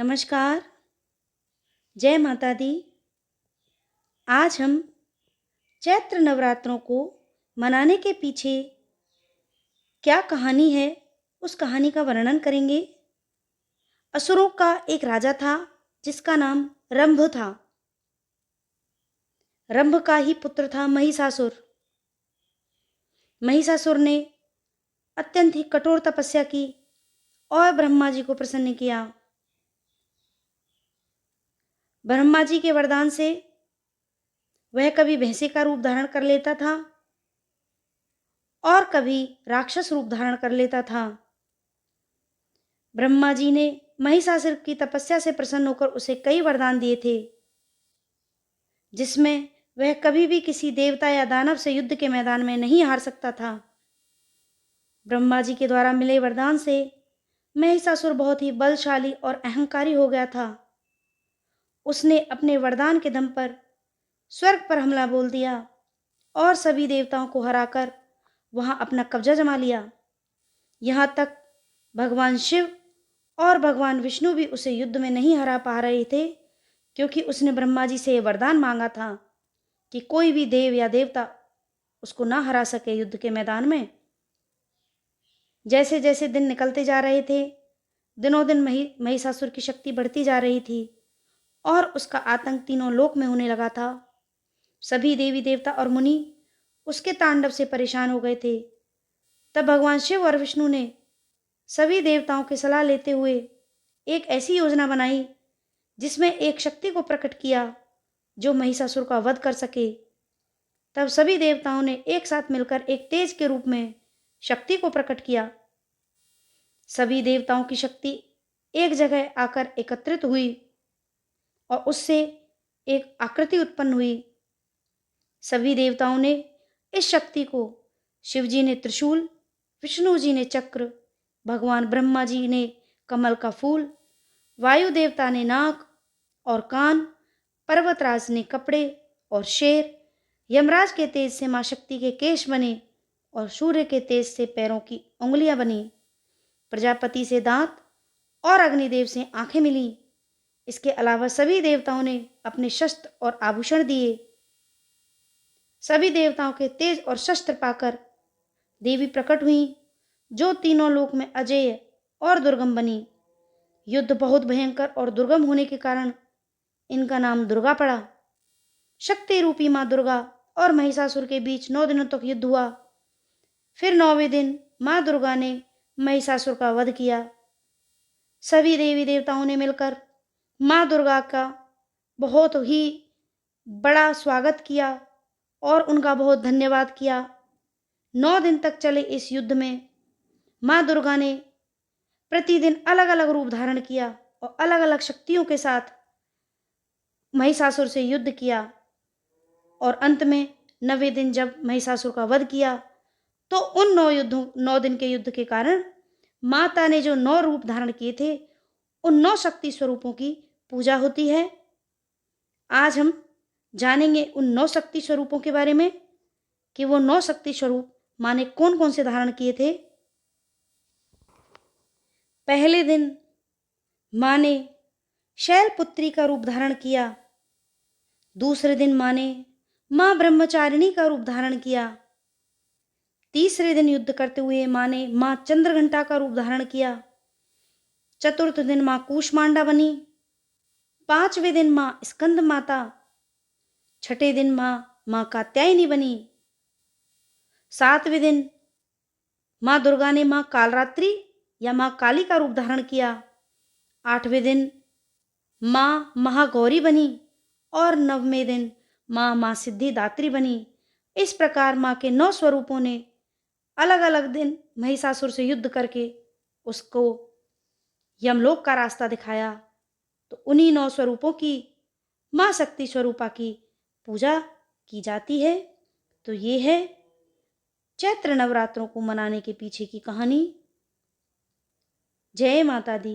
नमस्कार। जय माता दी। आज हम चैत्र नवरात्रों को मनाने के पीछे क्या कहानी है, उस कहानी का वर्णन करेंगे। असुरों का एक राजा था जिसका नाम रंभ था। रंभ का ही पुत्र था महिषासुर। महिषासुर ने अत्यंत ही कठोर तपस्या की और ब्रह्मा जी को प्रसन्न किया। ब्रह्मा जी के वरदान से वह कभी भैंसे का रूप धारण कर लेता था और कभी राक्षस रूप धारण कर लेता था। ब्रह्मा जी ने महिषासुर की तपस्या से प्रसन्न होकर उसे कई वरदान दिए थे, जिसमें वह कभी भी किसी देवता या दानव से युद्ध के मैदान में नहीं हार सकता था। ब्रह्मा जी के द्वारा मिले वरदान से महिषासुर बहुत ही बलशाली और अहंकारी हो गया था। उसने अपने वरदान के दम पर स्वर्ग पर हमला बोल दिया और सभी देवताओं को हराकर वहां अपना कब्जा जमा लिया। यहाँ तक भगवान शिव और भगवान विष्णु भी उसे युद्ध में नहीं हरा पा रहे थे, क्योंकि उसने ब्रह्मा जी से वरदान मांगा था कि कोई भी देव या देवता उसको ना हरा सके युद्ध के मैदान में। जैसे जैसे दिन निकलते जा रहे थे, दिनों दिन महिषासुर की शक्ति बढ़ती जा रही थी और उसका आतंक तीनों लोक में होने लगा था। सभी देवी देवता और मुनि उसके तांडव से परेशान हो गए थे। तब भगवान शिव और विष्णु ने सभी देवताओं की सलाह लेते हुए एक ऐसी योजना बनाई जिसमें एक शक्ति को प्रकट किया जो महिषासुर का वध कर सके। तब सभी देवताओं ने एक साथ मिलकर एक तेज के रूप में शक्ति को प्रकट किया। सभी देवताओं की शक्ति एक जगह आकर एकत्रित हुई और उससे एक आकृति उत्पन्न हुई। सभी देवताओं ने इस शक्ति को, शिव जी ने त्रिशूल, विष्णु जी ने चक्र, भगवान ब्रह्मा जी ने कमल का फूल, वायु देवता ने नाक और कान, पर्वतराज ने कपड़े और शेर, यमराज के तेज से मां शक्ति के केश बने और सूर्य के तेज से पैरों की उंगलियां बनी, प्रजापति से दांत और अग्निदेव से आंखें मिली। इसके अलावा सभी देवताओं ने अपने शस्त्र और आभूषण दिए। सभी देवताओं के तेज और शस्त्र पाकर देवी प्रकट हुई, जो तीनों लोक में अजेय और दुर्गम बनी। युद्ध बहुत भयंकर और दुर्गम होने के कारण इनका नाम दुर्गा पड़ा। शक्ति रूपी मां दुर्गा और महिषासुर के बीच 9 दिनों तक युद्ध हुआ। फिर 9वें दिन मां दुर्गा ने महिषासुर का वध किया। सभी देवी देवताओं ने मिलकर मां दुर्गा का बहुत ही बड़ा स्वागत किया और उनका बहुत धन्यवाद किया। 9 दिन तक चले इस युद्ध में मां दुर्गा ने प्रतिदिन अलग अलग रूप धारण किया और अलग अलग शक्तियों के साथ महिषासुर से युद्ध किया। और अंत में 9वें दिन जब महिषासुर का वध किया, तो उन 9 दिन के युद्ध के कारण माता ने जो 9 रूप धारण किए थे, उन 9 शक्ति स्वरूपों की पूजा होती है। आज हम जानेंगे उन 9 शक्ति स्वरूपों के बारे में कि वो 9 शक्ति स्वरूप मां ने कौन कौन से धारण किए थे। पहले दिन मां ने शैलपुत्री का रूप धारण किया। दूसरे दिन मां ने मां ब्रह्मचारिणी का रूप धारण किया। तीसरे दिन युद्ध करते हुए मां ने मां चंद्रघंटा का रूप धारण किया। चतुर्थ दिन मां कूष्मांडा बनी। 5वें दिन मां स्कंद माता। 6ठे दिन मां कात्यायनी बनी। 7वें दिन मां दुर्गा ने मां कालरात्रि या मां काली का रूप धारण किया। 8वें दिन मां महागौरी बनी और 9वें दिन मां सिद्धिदात्री बनी। इस प्रकार मां के 9 स्वरूपों ने अलग अलग दिन महिषासुर से युद्ध करके उसको यमलोक का रास्ता दिखाया। तो उन्हीं 9 स्वरूपों की, मां शक्ति स्वरूपा की पूजा की जाती है। तो ये है चैत्र नवरात्रों को मनाने के पीछे की कहानी। जय माता दी।